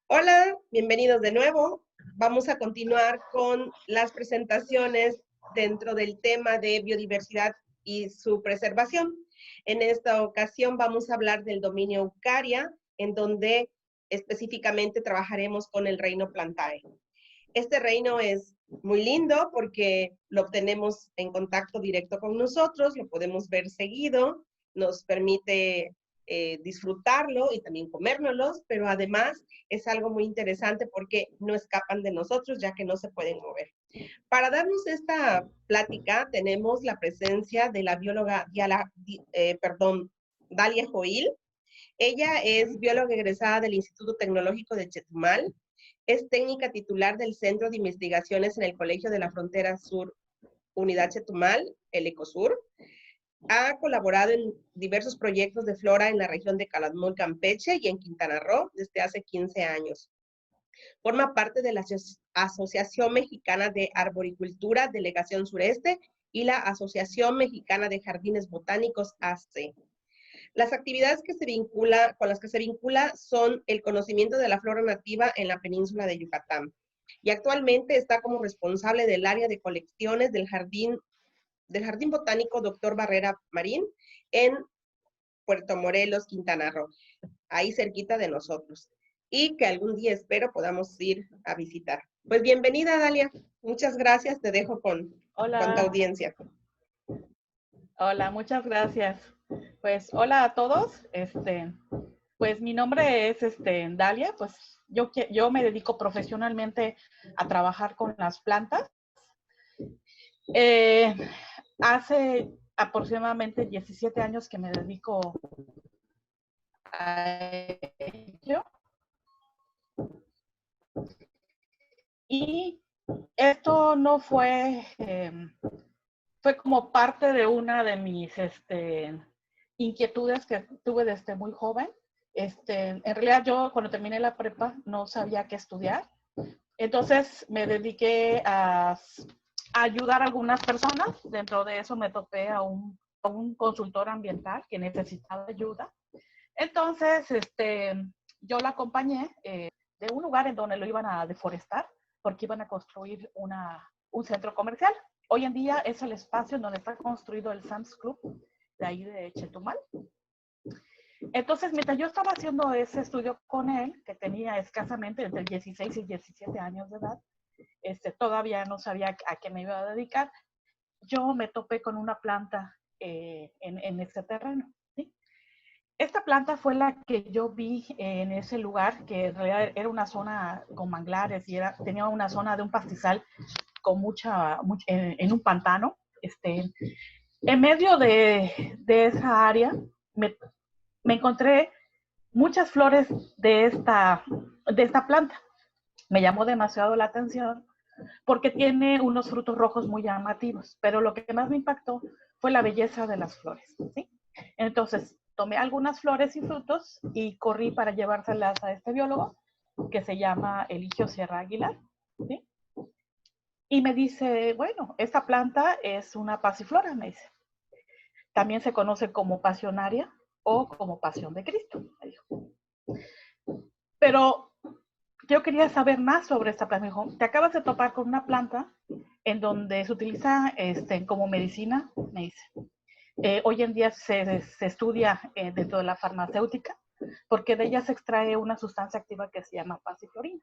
Hola, bienvenidos de nuevo. Vamos a continuar con las presentaciones dentro del tema de biodiversidad y su preservación. En esta ocasión vamos a hablar del dominio Eucaria, en donde específicamente trabajaremos con el reino Plantae. Este reino es muy lindo porque lo obtenemos en contacto directo con nosotros, lo podemos ver seguido, nos permite disfrutarlo y también comérnoslos, pero además es algo muy interesante porque no escapan de nosotros ya que no se pueden mover. Para darnos esta plática tenemos la presencia de la bióloga Dalia Joil. Ella es bióloga egresada del Instituto Tecnológico de Chetumal, es técnica titular del Centro de Investigaciones en el Colegio de la Frontera Sur, Unidad Chetumal, el ECOSUR. Ha colaborado en diversos proyectos de flora en la región de Calakmul, Campeche y en Quintana Roo desde hace 15 años. Forma parte de la Asociación Mexicana de Arboricultura, Delegación Sureste, y la Asociación Mexicana de Jardines Botánicos, AC. Las actividades con las que se vincula son el conocimiento de la flora nativa en la península de Yucatán. Y actualmente está como responsable del área de colecciones del Jardín Botánico Dr. Barrera Marín en Puerto Morelos, Quintana Roo, ahí cerquita de nosotros. Y que algún día espero podamos ir a visitar. Pues bienvenida, Dalia. Muchas gracias. Te dejo con tu audiencia. Hola, muchas gracias. Pues hola a todos. Pues mi nombre es Dalia. Pues yo me dedico profesionalmente a trabajar con las plantas. Hace aproximadamente 17 años que me dedico a ello. Y esto no fue, fue como parte de una de mis inquietudes que tuve desde muy joven. En realidad yo cuando terminé la prepa no sabía qué estudiar. Entonces me dediqué a ayudar a algunas personas. Dentro de eso me topé a un consultor ambiental que necesitaba ayuda. Entonces yo la acompañé de un lugar en donde lo iban a deforestar porque iban a construir un centro comercial. Hoy en día es el espacio en donde está construido el Sam's Club de ahí de Chetumal. Entonces, mientras yo estaba haciendo ese estudio con él, que tenía escasamente entre 16 y 17 años de edad, todavía no sabía a qué me iba a dedicar, yo me topé con una planta en este terreno. ¿Sí? Esta planta fue la que yo vi en ese lugar, que en realidad era una zona con manglares y tenía una zona de un pastizal con en un pantano. En medio de esa área me encontré muchas flores de esta planta. Me llamó demasiado la atención porque tiene unos frutos rojos muy llamativos, pero lo que más me impactó fue la belleza de las flores. ¿Sí? Entonces, tomé algunas flores y frutos y corrí para llevárselas a este biólogo que se llama Eligio Sierra Aguilar. ¿Sí? Y me dice, bueno, esta planta es una pasiflora, me dice. También se conoce como pasionaria o como pasión de Cristo, me dijo. Pero yo quería saber más sobre esta planta. Me dijo, te acabas de topar con una planta en donde se utiliza como medicina, me dice. Hoy en día se estudia dentro de la farmacéutica porque de ella se extrae una sustancia activa que se llama pasiflorina.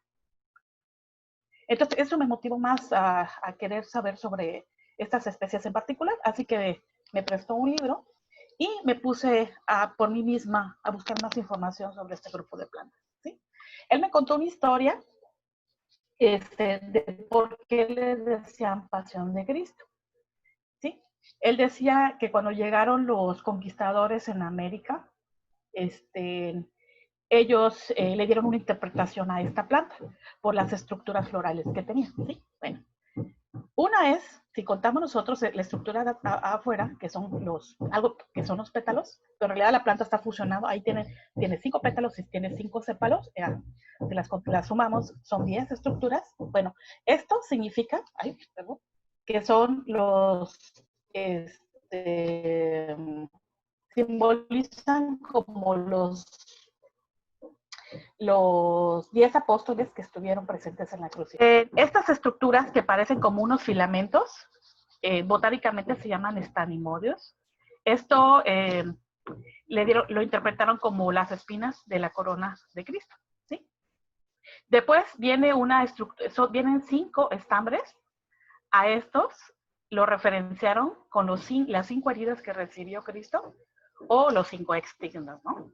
Entonces, eso me motivó más a querer saber sobre estas especies en particular, así que me prestó un libro y me puse por mí misma a buscar más información sobre este grupo de plantas. ¿Sí? Él me contó una historia de por qué le decían pasión de Cristo. ¿Sí? Él decía que cuando llegaron los conquistadores en América, ellos le dieron una interpretación a esta planta por las estructuras florales que tenía. ¿Sí? Bueno, una es, si contamos nosotros la estructura de afuera, que son los pétalos, pero en realidad la planta está fusionada, ahí tiene 5 pétalos y tiene 5 sépalos, si las sumamos son 10 estructuras. Bueno, esto significa, que son los, simbolizan como los 10 apóstoles que estuvieron presentes en la crucifixión. Estas estructuras que parecen como unos filamentos, botánicamente se llaman estanimodios. Esto lo interpretaron como las espinas de la corona de Cristo, ¿sí? Después viene vienen 5 estambres. A estos lo referenciaron con las 5 heridas que recibió Cristo, o los 5 estigmas, ¿no?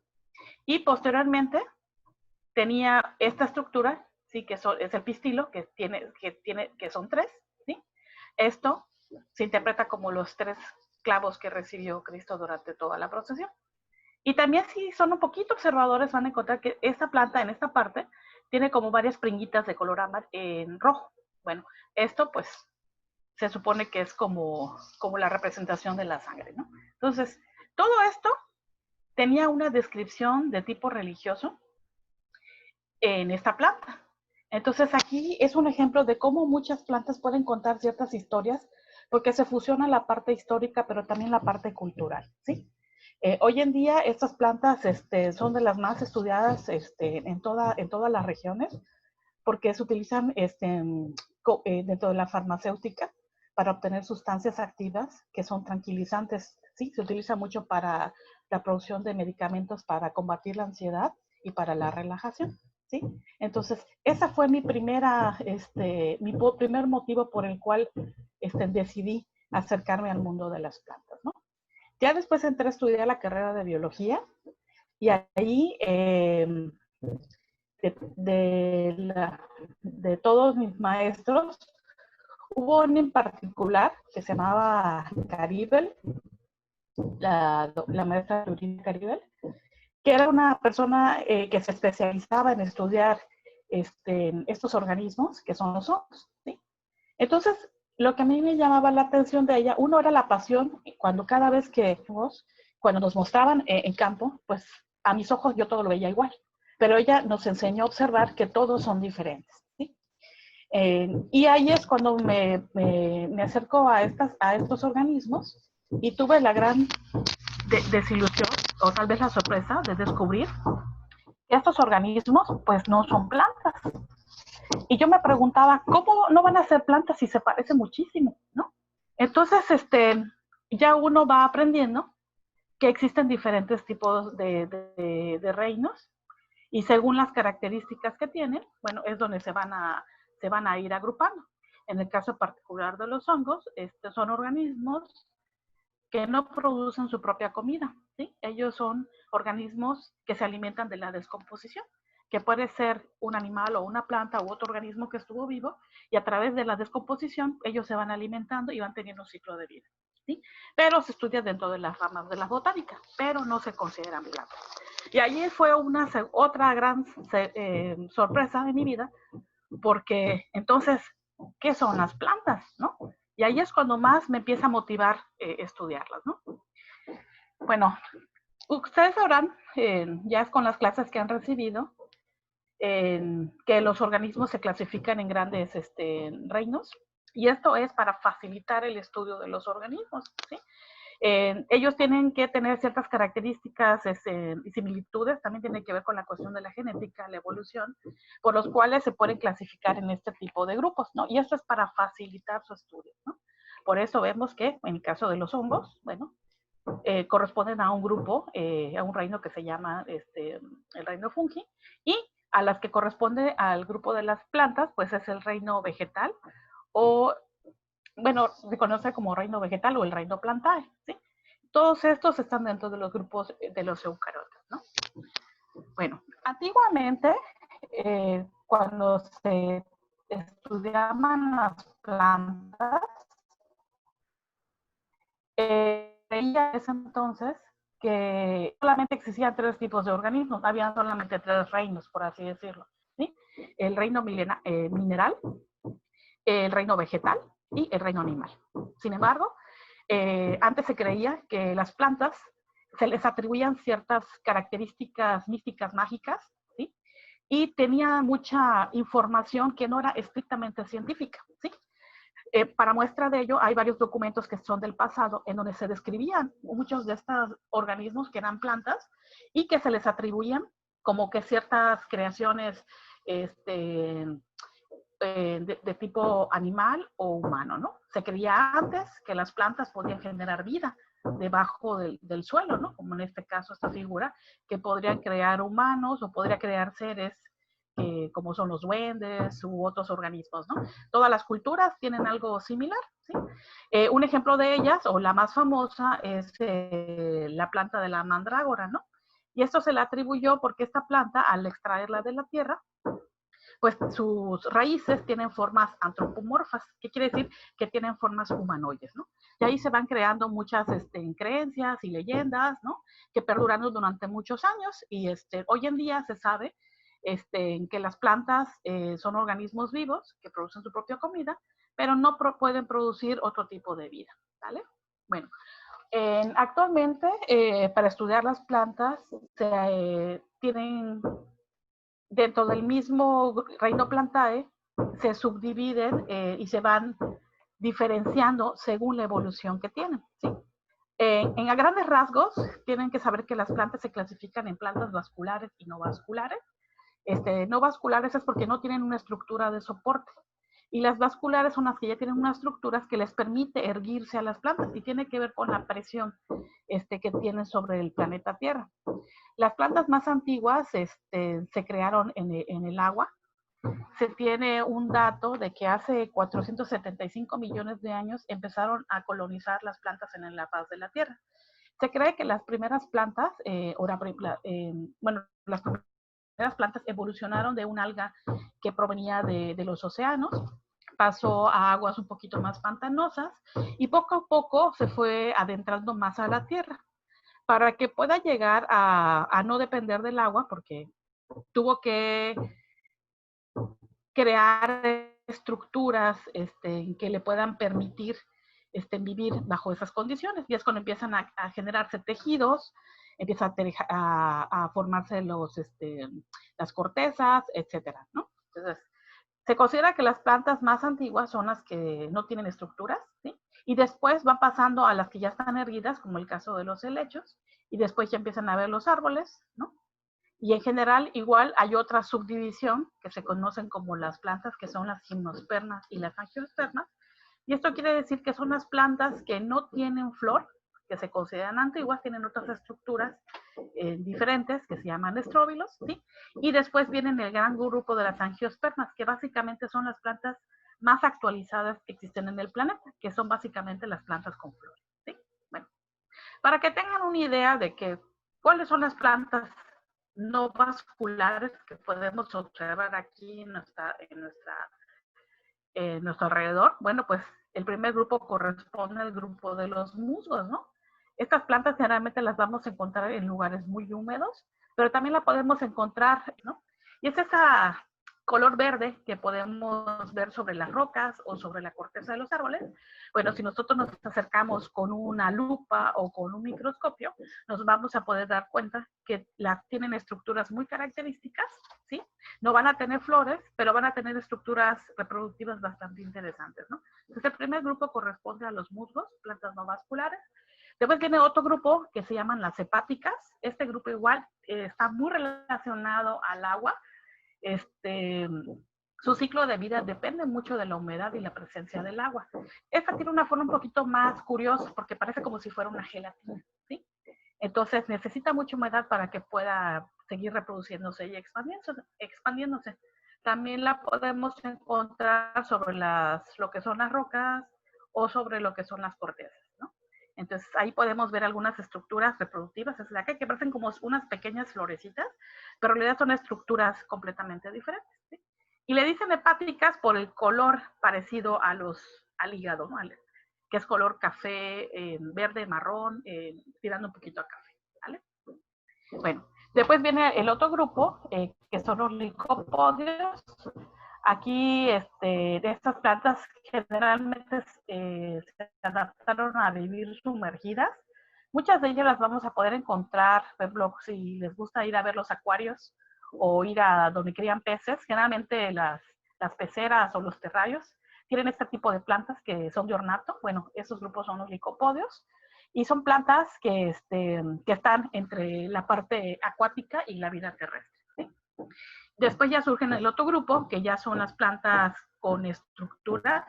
Y posteriormente tenía esta estructura, ¿sí? Que es el pistilo, que son 3, ¿sí? Esto se interpreta como los 3 clavos que recibió Cristo durante toda la procesión. Y también, si son un poquito observadores, van a encontrar que esta planta, en esta parte, tiene como varias pringuitas de color en rojo. Bueno, esto pues se supone que es como la representación de la sangre, ¿no? Entonces, todo esto tenía una descripción de tipo religioso en esta planta. Entonces, aquí es un ejemplo de cómo muchas plantas pueden contar ciertas historias, porque se fusiona la parte histórica, pero también la parte cultural, ¿sí? Hoy en día estas plantas son de las más estudiadas en todas las regiones, porque se utilizan dentro de la farmacéutica para obtener sustancias activas que son tranquilizantes, ¿sí? Se utiliza mucho para la producción de medicamentos para combatir la ansiedad y para la relajación, ¿sí? Entonces, esa fue mi primer motivo por el cual decidí acercarme al mundo de las plantas, ¿no? Ya después entré a estudiar la carrera de biología y ahí de todos mis maestros, hubo uno en particular que se llamaba Caribel, la maestra Lurina Caribel, que era una persona que se especializaba en estudiar estos organismos que son los hongos, ¿sí? Entonces, lo que a mí me llamaba la atención de ella, uno era la pasión, cada vez que cuando nos mostraban en campo, pues a mis ojos yo todo lo veía igual, pero ella nos enseñó a observar que todos son diferentes, ¿sí? Y ahí es cuando me acerco a estos organismos y tuve la gran desilusión, o tal vez la sorpresa, de descubrir que estos organismos pues no son plantas. Y yo me preguntaba, ¿cómo no van a ser plantas si se parecen muchísimo, ¿no? Entonces, ya uno va aprendiendo que existen diferentes tipos de reinos, y según las características que tienen, bueno, es donde se van a ir agrupando. En el caso particular de los hongos, son organismos que no producen su propia comida, ¿sí? Ellos son organismos que se alimentan de la descomposición, que puede ser un animal o una planta u otro organismo que estuvo vivo, y a través de la descomposición ellos se van alimentando y van teniendo un ciclo de vida, ¿sí? Pero se estudia dentro de las ramas de la botánica, pero no se consideran plantas. Y allí fue otra gran sorpresa de mi vida, porque entonces, ¿qué son las plantas, no? Y ahí es cuando más me empieza a motivar estudiarlas, ¿no? Bueno, ustedes sabrán, ya es con las clases que han recibido, que los organismos se clasifican en grandes reinos, y esto es para facilitar el estudio de los organismos, ¿sí? Ellos tienen que tener ciertas características y similitudes, también tiene que ver con la cuestión de la genética, la evolución, por los cuales se pueden clasificar en este tipo de grupos, ¿no? Y esto es para facilitar su estudio, ¿no? Por eso vemos que en el caso de los hongos, bueno, corresponden a un grupo, a un reino que se llama el reino fungi, y a las que corresponde al grupo de las plantas, pues es el reino vegetal, o bueno, se conoce como reino vegetal o el reino plantae, ¿sí? Todos estos están dentro de los grupos de los eucariotas, ¿no? Bueno, antiguamente, cuando se estudiaban las plantas, veía ese entonces que solamente existían 3 tipos de organismos, había solamente 3 reinos, por así decirlo, ¿sí? El reino mineral, el reino vegetal y el reino animal. Sin embargo, antes se creía que las plantas se les atribuían ciertas características místicas, mágicas, ¿sí? Y tenía mucha información que no era estrictamente científica, ¿sí? Para muestra de ello, hay varios documentos que son del pasado en donde se describían muchos de estos organismos que eran plantas y que se les atribuían como que ciertas creaciones de tipo animal o humano, ¿no? Se creía antes que las plantas podían generar vida debajo del suelo, ¿no? Como en este caso esta figura, que podrían crear humanos o podría crear seres como son los duendes u otros organismos, ¿no? Todas las culturas tienen algo similar, ¿sí? Un ejemplo de ellas, o la más famosa, es la planta de la mandrágora, ¿no? Y esto se le atribuyó porque esta planta, al extraerla de la tierra, pues sus raíces tienen formas antropomorfas. ¿Qué quiere decir? Que tienen formas humanoides, ¿no? Y ahí se van creando muchas creencias y leyendas, ¿no? Que perduran durante muchos años y hoy en día se sabe que las plantas son organismos vivos que producen su propia comida, pero no pueden producir otro tipo de vida, ¿vale? Bueno, actualmente para estudiar las plantas se tienen dentro del mismo reino plantae, se subdividen y se van diferenciando según la evolución que tienen, ¿sí? A grandes rasgos, tienen que saber que las plantas se clasifican en plantas vasculares y no vasculares. No vasculares es porque no tienen una estructura de soporte. Y las vasculares son las que ya tienen unas estructuras que les permite erguirse a las plantas y tiene que ver con la presión que tienen sobre el planeta Tierra. Las plantas más antiguas se crearon en el agua. Se tiene un dato de que hace 475 millones de años empezaron a colonizar las plantas en la faz de la Tierra. Se cree que las primeras plantas, las primeras plantas evolucionaron de un alga que provenía de los océanos, pasó a aguas un poquito más pantanosas y poco a poco se fue adentrando más a la tierra para que pueda llegar a no depender del agua, porque tuvo que crear estructuras que le puedan permitir vivir bajo esas condiciones. Y es cuando empiezan a generarse tejidos, empiezan a formarse las cortezas, etcétera, ¿no? Entonces, se considera que las plantas más antiguas son las que no tienen estructuras, ¿sí? Y después van pasando a las que ya están erguidas, como el caso de los helechos, y después ya empiezan a ver los árboles, ¿no? Y en general, igual hay otra subdivisión que se conocen como las plantas, que son las gimnospermas y las angiospermas. Y esto quiere decir que son las plantas que no tienen flor, que se consideran antiguas, tienen otras estructuras diferentes que se llaman estróbilos, ¿sí? Y después vienen el gran grupo de las angiospermas, que básicamente son las plantas más actualizadas que existen en el planeta, que son básicamente las plantas con flores, ¿sí? Bueno, para que tengan una idea de que cuáles son las plantas no vasculares que podemos observar aquí en nuestro alrededor, bueno, pues el primer grupo corresponde al grupo de los musgos, ¿no? Estas plantas generalmente las vamos a encontrar en lugares muy húmedos, pero también la podemos encontrar, ¿no? Y es esa color verde que podemos ver sobre las rocas o sobre la corteza de los árboles. Bueno, si nosotros nos acercamos con una lupa o con un microscopio, nos vamos a poder dar cuenta que tienen estructuras muy características, ¿sí? No van a tener flores, pero van a tener estructuras reproductivas bastante interesantes, ¿no? Entonces, el primer grupo corresponde a los musgos, plantas no vasculares. Después viene otro grupo que se llaman las hepáticas. Este grupo igual está muy relacionado al agua. Su ciclo de vida depende mucho de la humedad y la presencia del agua. Esta tiene una forma un poquito más curiosa porque parece como si fuera una gelatina, ¿sí? Entonces necesita mucha humedad para que pueda seguir reproduciéndose y expandiéndose. También la podemos encontrar sobre lo que son las rocas o sobre lo que son las cortezas, ¿no? Entonces ahí podemos ver algunas estructuras reproductivas, es la que parecen como unas pequeñas florecitas, pero en realidad son estructuras completamente diferentes, ¿sí? Y le dicen hepáticas por el color parecido al hígado, ¿no? Que es color café, verde, marrón, tirando un poquito a café, ¿vale? Bueno, después viene el otro grupo, que son los licopodios. Aquí, de estas plantas generalmente se adaptaron a vivir sumergidas. Muchas de ellas las vamos a poder encontrar, por ejemplo, si les gusta ir a ver los acuarios o ir a donde crían peces, generalmente las peceras o los terrarios tienen este tipo de plantas que son de ornato. Bueno, esos grupos son los licopodios y son plantas que están entre la parte acuática y la vida terrestre. Después ya surgen el otro grupo, que ya son las plantas con estructuras,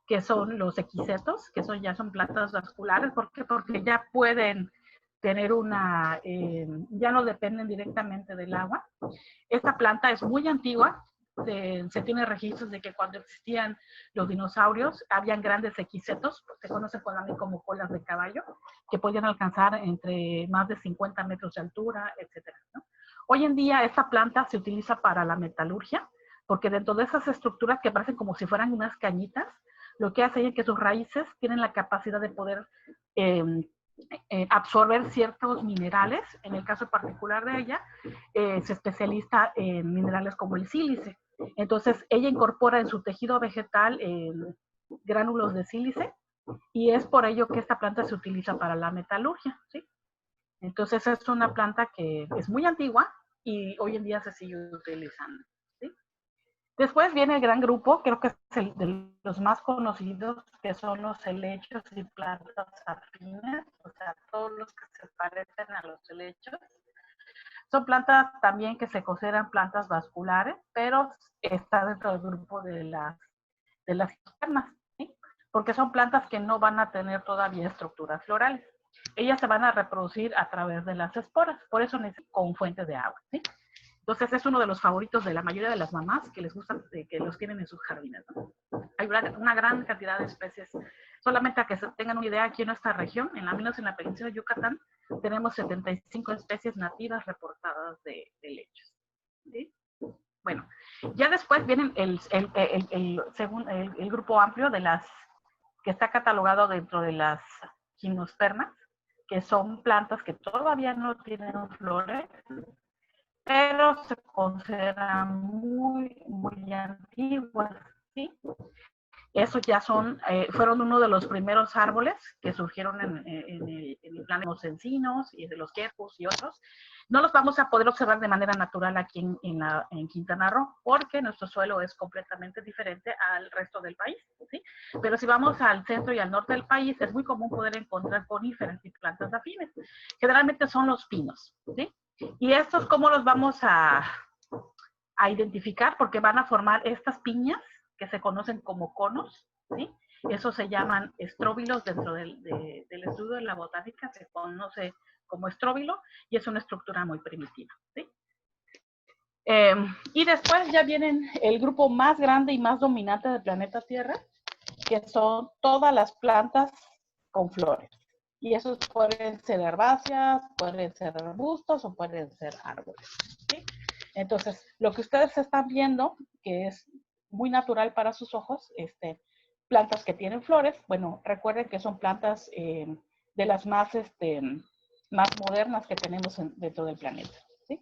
que son los equisetos, que ya son plantas vasculares. ¿Por qué? Porque ya pueden tener ya no dependen directamente del agua. Esta planta es muy antigua. Se tiene registros de que cuando existían los dinosaurios, habían grandes equisetos, se conocen como colas de caballo, que podían alcanzar entre más de 50 metros de altura, etcétera, ¿no? Hoy en día esta planta se utiliza para la metalurgia, porque dentro de esas estructuras que parecen como si fueran unas cañitas, lo que hace es que sus raíces tienen la capacidad de poder absorber ciertos minerales. En el caso particular de ella, se especializa en minerales como el sílice. Entonces, ella incorpora en su tejido vegetal gránulos de sílice, y es por ello que esta planta se utiliza para la metalurgia, ¿sí? Entonces, es una planta que es muy antigua y hoy en día se sigue utilizando, ¿sí? Después viene el gran grupo, creo que es el de los más conocidos, que son los helechos y plantas afines, o sea, todos los que se parecen a los helechos. Son plantas también que se consideran plantas vasculares, pero está dentro del grupo de las externas, ¿sí? Porque son plantas que no van a tener todavía estructuras florales. Ellas se van a reproducir a través de las esporas, por eso necesitan con fuentes de agua, ¿sí? Entonces es uno de los favoritos de la mayoría de las mamás que les gusta, que los tienen en sus jardines, ¿no? Hay una gran cantidad de especies. Solamente a que se tengan una idea, aquí en nuestra región, en la península de Yucatán, tenemos 75 especies nativas reportadas de helechos, ¿sí? Bueno, ya después vienen el grupo amplio de las que está catalogado dentro de las gimnospermas, que son plantas que todavía no tienen flores, pero se consideran muy, muy antiguas, ¿sí? Esos ya fueron uno de los primeros árboles que surgieron en el plan de los encinos y de los quercus y otros. No los vamos a poder observar de manera natural aquí en Quintana Roo, porque nuestro suelo es completamente diferente al resto del país, ¿sí? Pero si vamos al centro y al norte del país, es muy común poder encontrar coníferas y plantas afines. Generalmente son los pinos, ¿sí? Y estos, ¿cómo los vamos a identificar? Porque van a formar estas piñas que se conocen como conos, ¿sí? Esos se llaman estróbilos dentro del estudio de la botánica, se conoce como estróbilo y es una estructura muy primitiva, ¿sí? Y después ya vienen el grupo más grande y más dominante del planeta Tierra, que son todas las plantas con flores. Y esos pueden ser herbáceas, pueden ser arbustos o pueden ser árboles, ¿sí? Entonces, lo que ustedes están viendo, que es muy natural para sus ojos, plantas que tienen flores, bueno, recuerden que son plantas de las más modernas que tenemos dentro del planeta, ¿sí?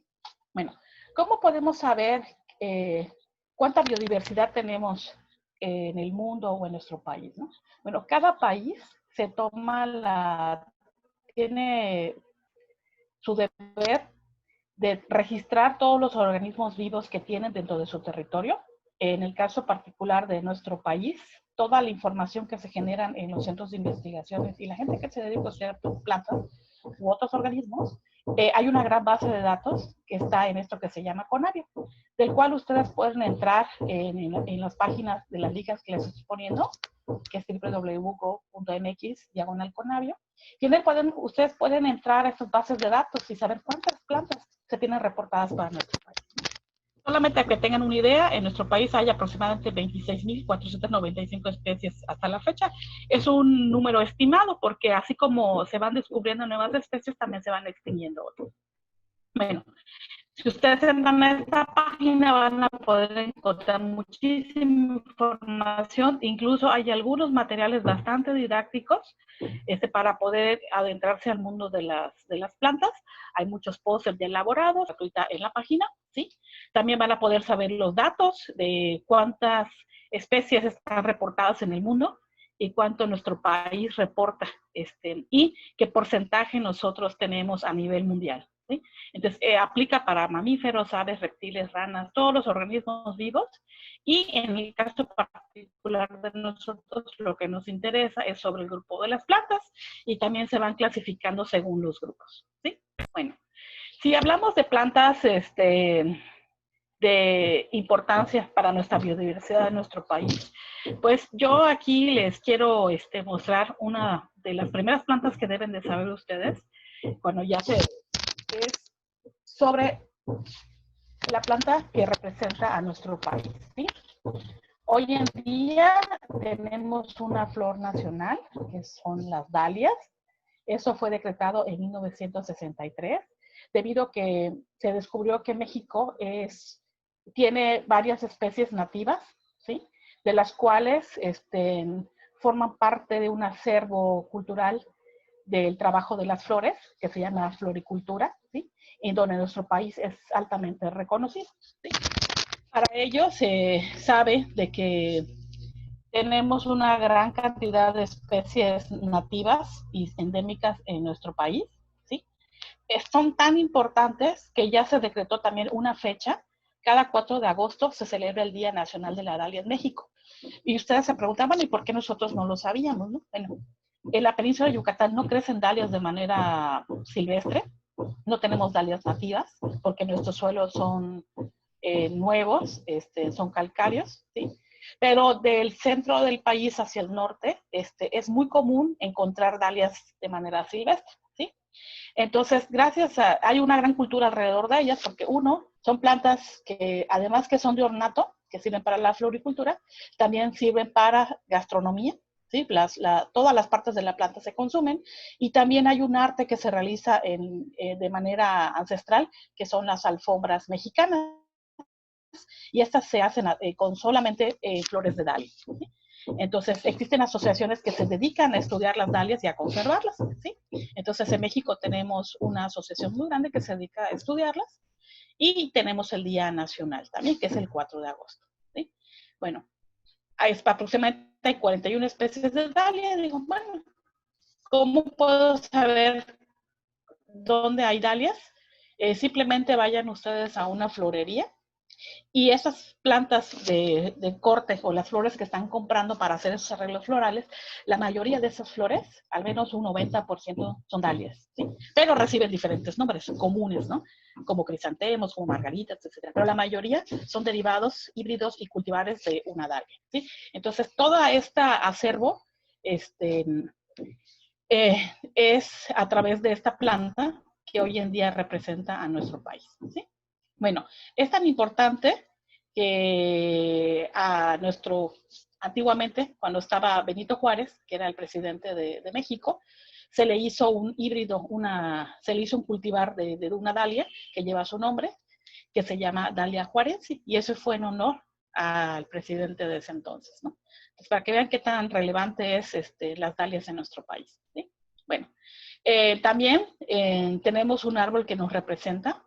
Bueno, ¿cómo podemos saber cuánta biodiversidad tenemos en el mundo o en nuestro país, ¿no? Bueno, cada país tiene su deber de registrar todos los organismos vivos que tienen dentro de su territorio. En el caso particular de nuestro país, toda la información que se genera en los centros de investigaciones y la gente que se dedica a estudiar plantas u otros organismos, hay una gran base de datos que está en esto que se llama Conavio, del cual ustedes pueden entrar en las páginas de las ligas que les estoy poniendo, que es www.go.mx/Conavio, y en él ustedes pueden entrar a estas bases de datos y saber cuántas plantas se tienen reportadas para nuestro país. Solamente que tengan una idea, en nuestro país hay aproximadamente 26.495 especies hasta la fecha. Es un número estimado porque así como se van descubriendo nuevas especies, también se van extinguiendo otras. Bueno, si ustedes entran a esta página van a poder encontrar muchísima información, incluso hay algunos materiales bastante didácticos para poder adentrarse al mundo de las plantas. Hay muchos posts ya elaborados, gratuita en la página, ¿sí? También van a poder saber los datos de cuántas especies están reportadas en el mundo y cuánto nuestro país reporta y qué porcentaje nosotros tenemos a nivel mundial, ¿sí? Entonces, aplica para mamíferos, aves, reptiles, ranas, todos los organismos vivos. Y en el caso particular de nosotros, lo que nos interesa es sobre el grupo de las plantas y también se van clasificando según los grupos, ¿sí? Bueno, si hablamos de plantas de importancia para nuestra biodiversidad de nuestro país. Pues yo aquí les quiero mostrar una de las primeras plantas que deben de saber ustedes cuando ya es sobre la planta que representa a nuestro país, ¿sí? Hoy en día tenemos una flor nacional, que son las dalias. Eso fue decretado en 1963, debido a que se descubrió que México tiene varias especies nativas, ¿sí? De las cuales forman parte de un acervo cultural del trabajo de las flores, que se llama floricultura, ¿sí? En donde nuestro país es altamente reconocido, ¿sí? Para ello se sabe de que tenemos una gran cantidad de especies nativas y endémicas en nuestro país, ¿sí? Son tan importantes que ya se decretó también una fecha. Cada 4 de agosto se celebra el Día Nacional de la Dalia en México. Y ustedes se preguntaban, ¿y por qué nosotros no lo sabíamos? ¿No? Bueno, en la península de Yucatán no crecen dalias de manera silvestre, no tenemos dalias nativas, porque nuestros suelos son nuevos, son calcáreos, ¿sí? Pero del centro del país hacia el norte, es muy común encontrar dalias de manera silvestre, ¿sí? Entonces, hay una gran cultura alrededor de ellas, porque uno, son plantas que, además que son de ornato, que sirven para la floricultura, también sirven para gastronomía, ¿sí? Todas las partes de la planta se consumen, y también hay un arte que se realiza de manera ancestral, que son las alfombras mexicanas, y estas se hacen con solamente flores de dalia, ¿sí? Entonces, existen asociaciones que se dedican a estudiar las dalias y a conservarlas, ¿sí? Entonces, en México tenemos una asociación muy grande que se dedica a estudiarlas, y tenemos el Día Nacional también, que es el 4 de agosto, ¿sí? Bueno, aproximadamente 41 especies de dalia. Digo, bueno, ¿cómo puedo saber dónde hay dalias? Simplemente vayan ustedes a una florería, y esas plantas de corte o las flores que están comprando para hacer esos arreglos florales, la mayoría de esas flores, al menos un 90% son dalias, ¿sí? Pero reciben diferentes nombres comunes, ¿no? Como crisantemos, como margaritas, etc. Pero la mayoría son derivados híbridos y cultivares de una dalia, ¿sí? Entonces, toda esta acervo es a través de esta planta que hoy en día representa a nuestro país, ¿sí? Bueno, es tan importante que antiguamente, cuando estaba Benito Juárez, que era el presidente de México, se le hizo un híbrido, se le hizo un cultivar de una dalia que lleva su nombre, que se llama Dalia Juarense, y eso fue en honor al presidente de ese entonces, ¿no? Pues para que vean qué tan relevante es las dalias en nuestro país, ¿sí? Bueno, también tenemos un árbol que nos representa.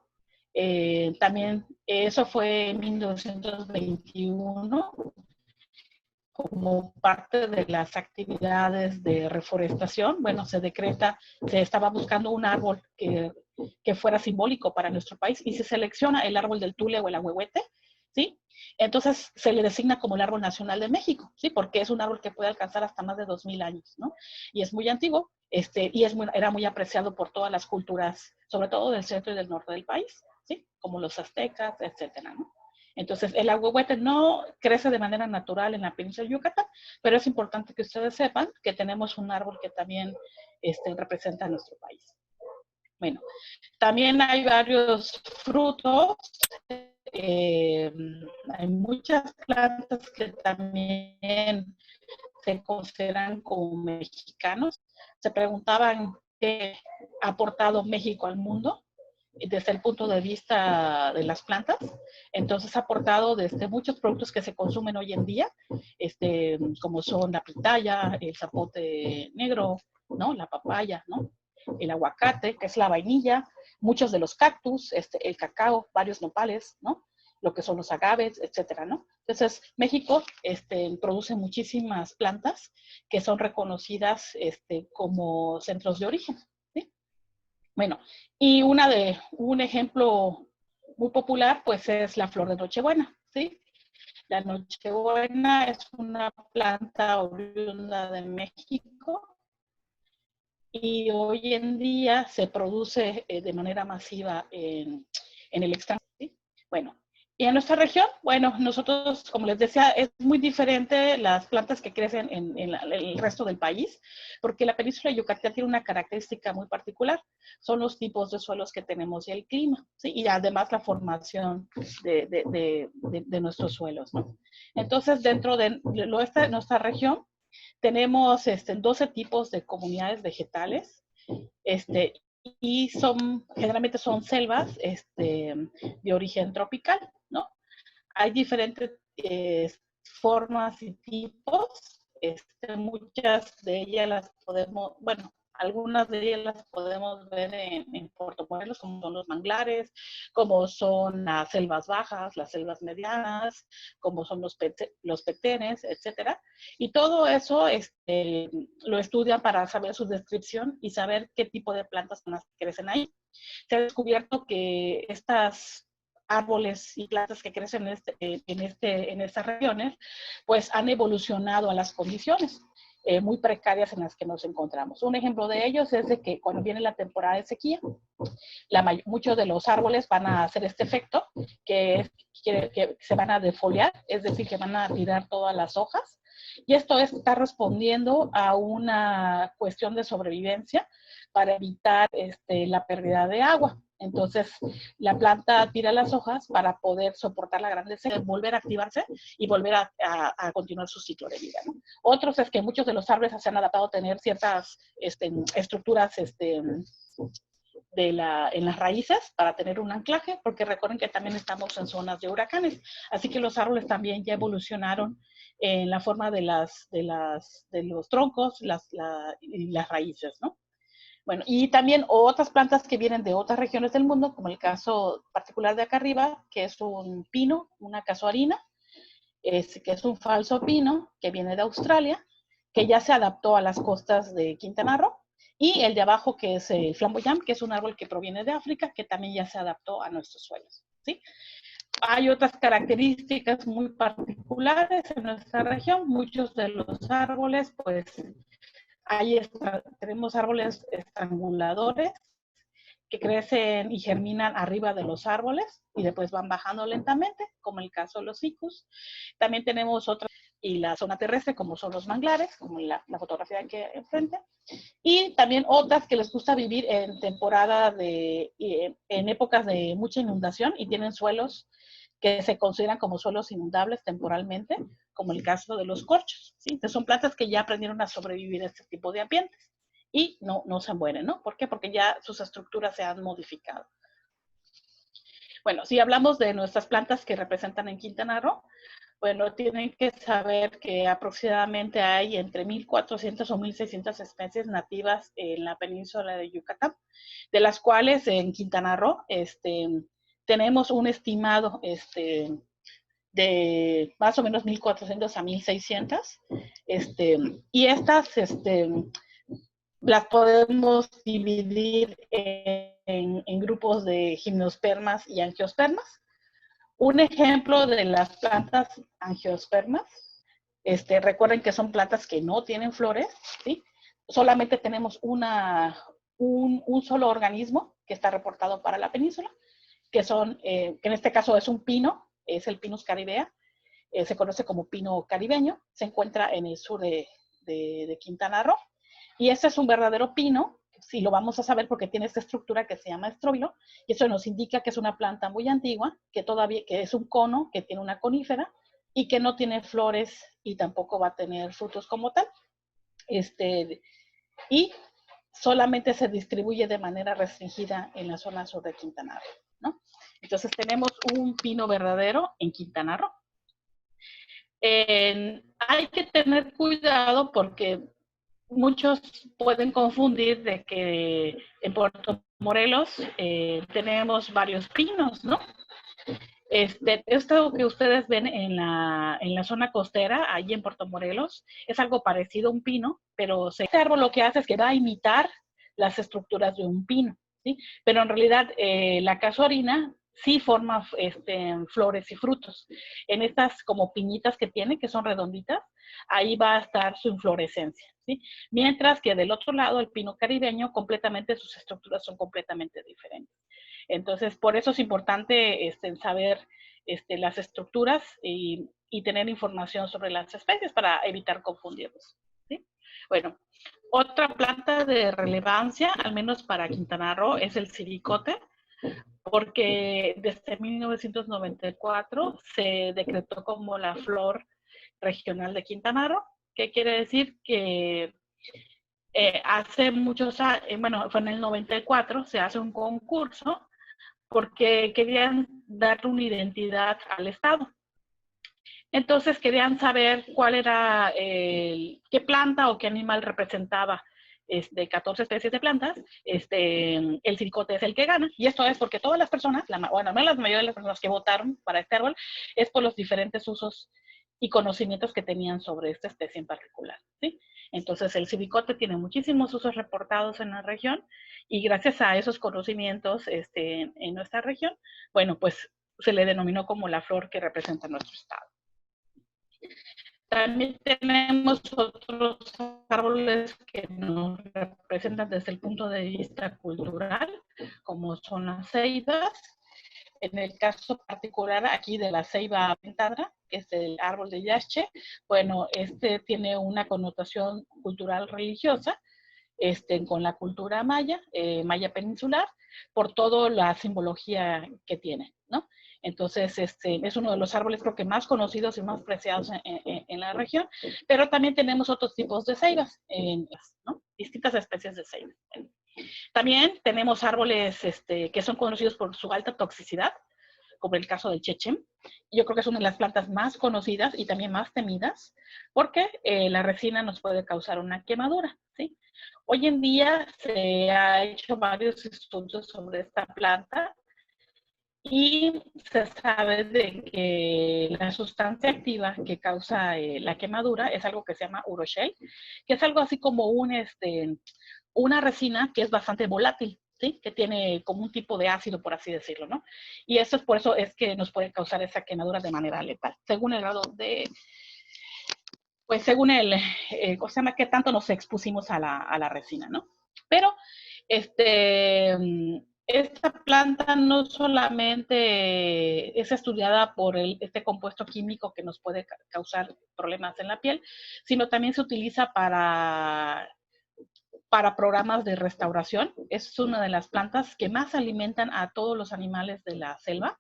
También eso fue en 1921, como parte de las actividades de reforestación. Bueno, se estaba buscando un árbol que fuera simbólico para nuestro país, y se selecciona el árbol del tule o el ahuehuete, ¿sí? Entonces se le designa como el árbol nacional de México, ¿sí? Porque es un árbol que puede alcanzar hasta más de 2000 años, ¿no? Y es muy antiguo, y era muy apreciado por todas las culturas, sobre todo del centro y del norte del país, ¿sí? Como los aztecas, etcétera, ¿no? Entonces, el ahuehuete no crece de manera natural en la península de Yucatán, pero es importante que ustedes sepan que tenemos un árbol que también representa a nuestro país. Bueno, también hay varios frutos. Hay muchas plantas que también se consideran como mexicanos. Se preguntaban qué ha aportado México al mundo desde el punto de vista de las plantas. Entonces ha aportado desde muchos productos que se consumen hoy en día, como son la pitaya, el zapote negro, ¿no? La papaya, ¿no? El aguacate, que es la vainilla, muchos de los cactus, el cacao, varios nopales, ¿no? Lo que son los agaves, etcétera, ¿no? Entonces, México produce muchísimas plantas que son reconocidas como centros de origen, ¿sí? Bueno, y un ejemplo muy popular, pues, es la flor de Nochebuena, ¿sí? La Nochebuena es una planta oriunda de México, y hoy en día se produce de manera masiva en el extranjero, ¿sí? Bueno, Y en nuestra región, bueno, nosotros, como les decía, es muy diferente las plantas que crecen en el resto del país, porque la península de Yucatán tiene una característica muy particular. Son los tipos de suelos que tenemos y el clima, ¿sí? Y además la formación de nuestros suelos, ¿no? Entonces, dentro de nuestra región, tenemos 12 tipos de comunidades vegetales, y generalmente son selvas de origen tropical, ¿no? Hay diferentes formas y tipos, muchas de ellas las podemos, bueno, algunas de ellas las podemos ver en Puerto Morelos, como son los manglares, como son las selvas bajas, las selvas medianas, como son los petenes, etcétera. Y todo eso lo estudian para saber su descripción y saber qué tipo de plantas son las que crecen ahí. Se ha descubierto que estas árboles y plantas que crecen en estas regiones, pues han evolucionado a las condiciones muy precarias en las que nos encontramos. Un ejemplo de ellos es de que cuando viene la temporada de sequía, muchos de los árboles van a hacer este efecto, que se van a defoliar, es decir, que van a tirar todas las hojas, y esto está respondiendo a una cuestión de sobrevivencia para evitar la pérdida de agua. Entonces, la planta tira las hojas para poder soportar la gran sequía, volver a activarse y volver a continuar su ciclo de vida, ¿no? Otros es que muchos de los árboles se han adaptado a tener ciertas estructuras en las raíces para tener un anclaje, porque recuerden que también estamos en zonas de huracanes, así que los árboles también ya evolucionaron en la forma de los troncos y las raíces, ¿no? Bueno, y también otras plantas que vienen de otras regiones del mundo, como el caso particular de acá arriba, que es un pino, una casuarina, que es un falso pino que viene de Australia, que ya se adaptó a las costas de Quintana Roo, y el de abajo, que es el flamboyant, que es un árbol que proviene de África, que también ya se adaptó a nuestros suelos, ¿sí? Hay otras características muy particulares en nuestra región. Muchos de los árboles, pues, tenemos árboles estranguladores que crecen y germinan arriba de los árboles y después van bajando lentamente, como el caso de los ficus. También tenemos otras, y la zona terrestre, como son los manglares, como la fotografía aquí enfrente. Y también otras que les gusta vivir en temporada en épocas de mucha inundación y tienen suelos que se consideran como suelos inundables temporalmente, como el caso de los corchos, ¿sí? Entonces son plantas que ya aprendieron a sobrevivir a este tipo de ambientes y no se mueren, ¿no? ¿Por qué? Porque ya sus estructuras se han modificado. Bueno, si hablamos de nuestras plantas que representan en Quintana Roo, bueno, tienen que saber que aproximadamente hay entre 1,400 o 1,600 especies nativas en la península de Yucatán, de las cuales en Quintana Roo tenemos un estimado de más o menos 1,400 a 1,600, y estas las podemos dividir en grupos de gimnospermas y angiospermas. Un ejemplo de las plantas angiospermas, recuerden que son plantas que no tienen flores, ¿sí? Solamente tenemos un solo organismo que está reportado para la península, que en este caso es un pino, es el Pinus caribea, se conoce como pino caribeño, se encuentra en el sur de Quintana Roo, y este es un verdadero pino, sí lo vamos a saber porque tiene esta estructura que se llama estróbilo, y eso nos indica que es una planta muy antigua, que es un cono, que tiene una conífera, y que no tiene flores y tampoco va a tener frutos como tal. Y solamente se distribuye de manera restringida en la zona sur de Quintana Roo, ¿no? Entonces tenemos un pino verdadero en Quintana Roo. Hay que tener cuidado porque muchos pueden confundir de que en Puerto Morelos tenemos varios pinos, ¿no? Esto que ustedes ven en la zona costera, ahí en Puerto Morelos, es algo parecido a un pino, pero este árbol lo que hace es que va a imitar las estructuras de un pino, ¿sí? Pero en realidad la casuarina sí forma flores y frutos. En estas como piñitas que tiene, que son redonditas, ahí va a estar su inflorescencia, ¿sí? Mientras que del otro lado, el pino caribeño, sus estructuras son completamente diferentes. Entonces, por eso es importante saber las estructuras y tener información sobre las especies para evitar confundirlos, ¿sí? Bueno, otra planta de relevancia, al menos para Quintana Roo, es el siricote, porque desde 1994 se decretó como la flor regional de Quintana Roo, que quiere decir que hace muchos años, bueno, fue en el 94, se hace un concurso porque querían dar una identidad al Estado. Entonces querían saber cuál era, qué planta o qué animal representaba 14 especies de plantas, el siricote es el que gana. Y esto es porque todas las personas, bueno, la mayoría de las personas que votaron para este árbol, es por los diferentes usos y conocimientos que tenían sobre esta especie en particular, ¿sí? Entonces el siricote tiene muchísimos usos reportados en la región y gracias a esos conocimientos en nuestra región, bueno, pues se le denominó como la flor que representa nuestro estado. También tenemos otros árboles que nos representan desde el punto de vista cultural, como son las ceibas. En el caso particular aquí de la ceiba pentadra, que es el árbol de Yaxche, bueno, tiene una connotación cultural religiosa, con la cultura maya, maya peninsular, por toda la simbología que tiene, ¿no? Entonces, es uno de los árboles creo que más conocidos y más preciados en la región, pero también tenemos otros tipos de ceibas, ¿no? Distintas especies de ceibas. También tenemos árboles que son conocidos por su alta toxicidad, como el caso del chechem. Yo creo que es una de las plantas más conocidas y también más temidas, porque la resina nos puede causar una quemadura, ¿sí? Hoy en día se ha hecho varios estudios sobre esta planta y se sabe de que la sustancia activa que causa la quemadura es algo que se llama uroshale, que es algo así como una resina que es bastante volátil, ¿sí? Que tiene como un tipo de ácido, por así decirlo, ¿no? Y eso es por eso es que nos puede causar esa quemadura de manera letal, según el grado de, pues según o sea, qué tanto nos expusimos a la resina, ¿no? Pero, esta planta no solamente es estudiada por este compuesto químico que nos puede causar problemas en la piel, sino también se utiliza para programas de restauración. Es una de las plantas que más alimentan a todos los animales de la selva.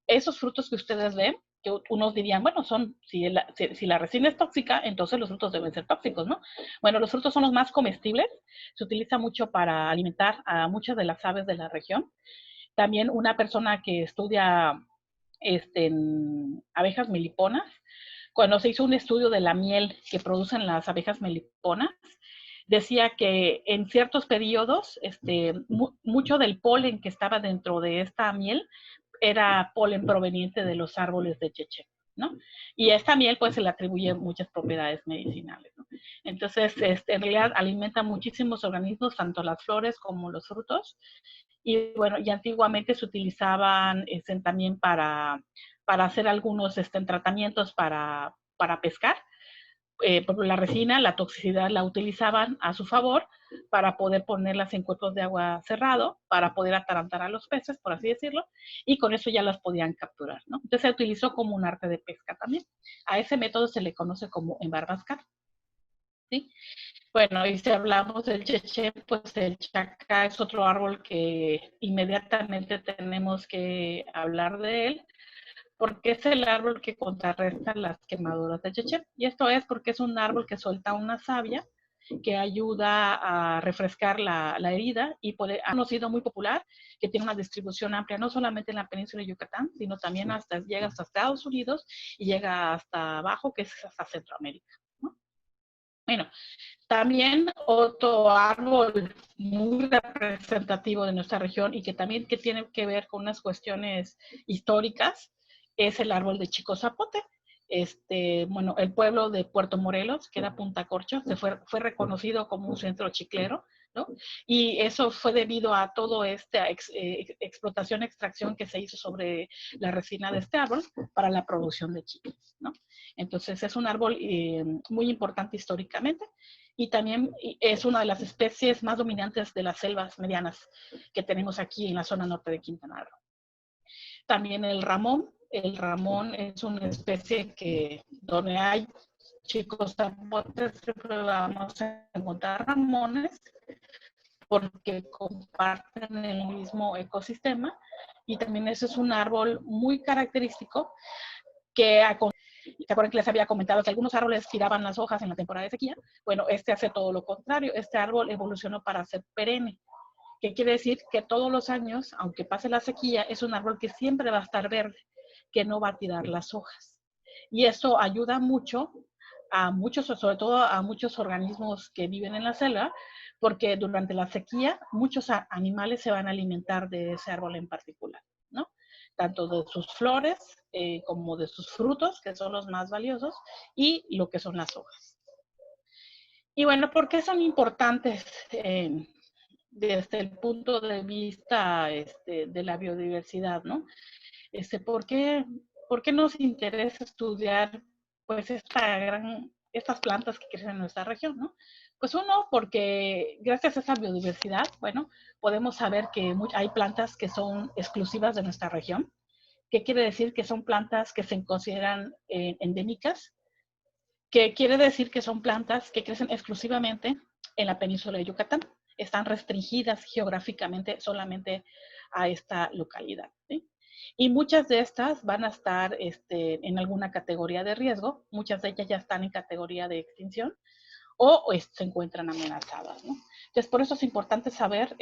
Esos frutos que ustedes ven, que unos dirían, bueno, si la resina es tóxica, entonces los frutos deben ser tóxicos, ¿no? Bueno, los frutos son los más comestibles, se utiliza mucho para alimentar a muchas de las aves de la región. También una persona que estudia abejas meliponas, cuando se hizo un estudio de la miel que producen las abejas meliponas, decía que en ciertos periodos, mucho del polen que estaba dentro de esta miel era polen proveniente de los árboles de cheche, ¿no? Y a esta miel pues se le atribuye muchas propiedades medicinales, ¿no? Entonces, en realidad alimenta muchísimos organismos, tanto las flores como los frutos. Y bueno, y antiguamente se utilizaban también para hacer algunos tratamientos para pescar. Por la resina, la toxicidad la utilizaban a su favor para poder ponerlas en cuerpos de agua cerrado, para poder atarantar a los peces, por así decirlo, y con eso ya las podían capturar, ¿no? Entonces se utilizó como un arte de pesca también. A ese método se le conoce como embarbascar, ¿sí? Bueno, y si hablamos del cheche, pues el chaca es otro árbol que inmediatamente tenemos que hablar de él, porque es el árbol que contrarresta las quemaduras de cheche. Y esto es porque es un árbol que suelta una savia que ayuda a refrescar la herida y ha sido muy popular, que tiene una distribución amplia, no solamente en la península de Yucatán, sino también llega hasta Estados Unidos y llega hasta abajo, que es hasta Centroamérica, ¿no? Bueno, también otro árbol muy representativo de nuestra región y que también tiene que ver con unas cuestiones históricas es el árbol de Chico Zapote. Bueno, el pueblo de Puerto Morelos, que era Punta Corcho, fue reconocido como un centro chiclero, ¿no? Y eso fue debido a toda esta explotación, extracción que se hizo sobre la resina de este árbol para la producción de chicles, ¿no? Entonces es un árbol muy importante históricamente y también es una de las especies más dominantes de las selvas medianas que tenemos aquí en la zona norte de Quintana Roo. También el ramón, el ramón es una especie que donde hay chicos zapotes siempre vamos a encontrar ramones porque comparten el mismo ecosistema y también ese es un árbol muy característico que ¿se acuerdan que les había comentado que algunos árboles tiraban las hojas en la temporada de sequía? Bueno, este hace todo lo contrario. Este árbol evolucionó para ser perenne. ¿Qué quiere decir? Que todos los años, aunque pase la sequía, es un árbol que siempre va a estar verde, que no va a tirar las hojas. Y eso ayuda mucho a muchos, sobre todo a muchos organismos que viven en la selva, porque durante la sequía muchos animales se van a alimentar de ese árbol en particular, ¿no? Tanto de sus flores como de sus frutos, que son los más valiosos, y lo que son las hojas. Y bueno, ¿por qué son importantes desde el punto de vista de la biodiversidad, ¿no? ¿Por qué nos interesa estudiar pues estas plantas que crecen en nuestra región, ¿no? Pues uno, porque gracias a esa biodiversidad, bueno, podemos saber que hay plantas que son exclusivas de nuestra región. ¿Qué quiere decir? Que son plantas que se consideran endémicas, que quiere decir que son plantas que crecen exclusivamente en la península de Yucatán. Están restringidas geográficamente solamente a esta localidad, ¿sí? Y muchas de estas van a estar en alguna categoría de riesgo, muchas de ellas ya están en categoría de extinción o se encuentran amenazadas, ¿no? Entonces, por eso es importante saber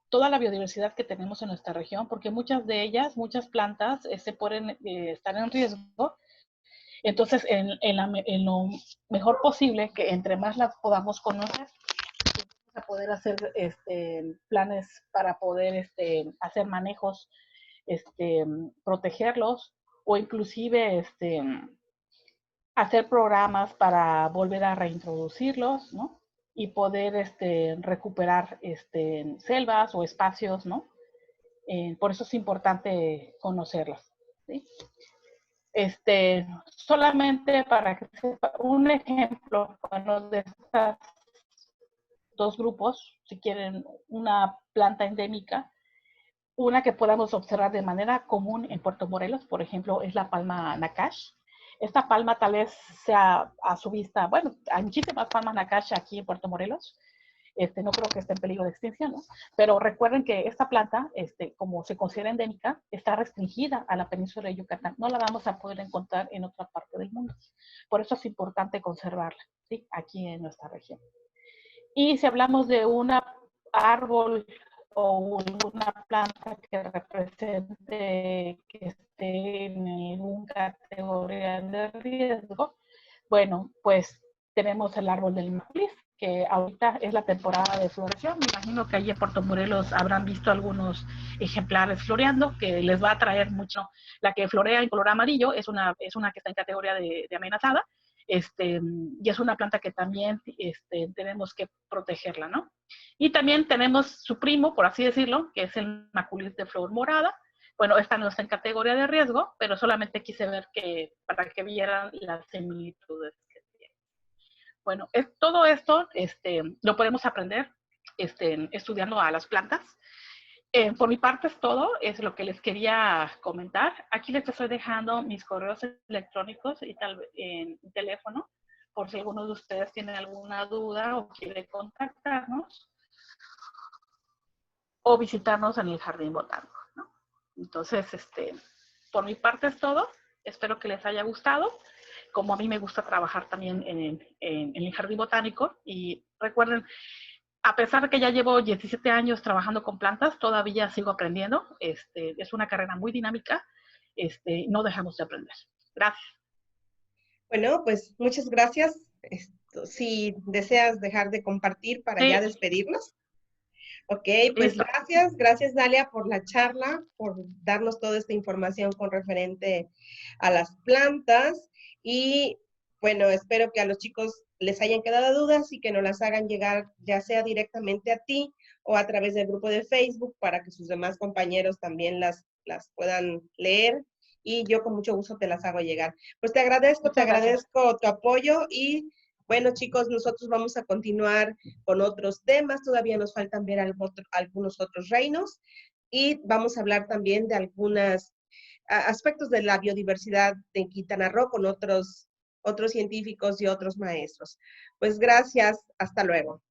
toda la biodiversidad que tenemos en nuestra región, porque muchas de ellas, muchas plantas se pueden estar en riesgo. Entonces, en lo mejor posible, que entre más las podamos conocer, vamos a poder hacer planes para poder hacer manejos, protegerlos o inclusive hacer programas para volver a reintroducirlos, ¿no? Y poder recuperar selvas o espacios, ¿no? Por eso es importante conocerlas, ¿sí? Solamente para que sepa un ejemplo, bueno, de estos dos grupos, si quieren una planta endémica, una que podamos observar de manera común en Puerto Morelos, por ejemplo, es la palma Nakash. Esta palma tal vez sea a su vista, bueno, hay muchísimas palmas Nakash aquí en Puerto Morelos, no creo que esté en peligro de extinción, ¿no? Pero recuerden que esta planta, como se considera endémica, está restringida a la península de Yucatán. No la vamos a poder encontrar en otra parte del mundo. Por eso es importante conservarla, ¿sí? Aquí en nuestra región. Y si hablamos de un árbol o una planta que represente que esté en ninguna categoría de riesgo, bueno, pues tenemos el árbol del maíz, que ahorita es la temporada de floración. Me imagino que allí en Puerto Morelos habrán visto algunos ejemplares floreando, que les va a atraer mucho. La que florea en color amarillo es una que está en categoría de amenazada, y es una planta que también tenemos que protegerla, ¿no? Y también tenemos su primo, por así decirlo, que es el maculis de flor morada. Bueno, esta no está en categoría de riesgo, pero solamente quise ver para que vieran las similitudes que tiene. Bueno, todo esto lo podemos aprender estudiando a las plantas. Por mi parte es todo, es lo que les quería comentar. Aquí les estoy dejando mis correos electrónicos y tal vez en teléfono, por si alguno de ustedes tiene alguna duda o quiere contactarnos o visitarnos en el Jardín Botánico, ¿no? Entonces, por mi parte es todo. Espero que les haya gustado. Como a mí me gusta trabajar también en el Jardín Botánico. Y recuerden, a pesar de que ya llevo 17 años trabajando con plantas, todavía sigo aprendiendo. Es una carrera muy dinámica. No dejamos de aprender. Gracias. Bueno, pues muchas gracias. Si deseas dejar de compartir para ya despedirnos. Ok, pues Listo. gracias Dalia por la charla, por darnos toda esta información con referente a las plantas y bueno, espero que a los chicos les hayan quedado dudas y que nos las hagan llegar ya sea directamente a ti o a través del grupo de Facebook para que sus demás compañeros también las puedan leer y yo con mucho gusto te las hago llegar. Pues te agradezco tu apoyo y bueno, chicos, nosotros vamos a continuar con otros temas. Todavía nos faltan ver algunos otros reinos y vamos a hablar también de algunas aspectos de la biodiversidad de Quintana Roo con otros científicos y otros maestros. Pues gracias, hasta luego.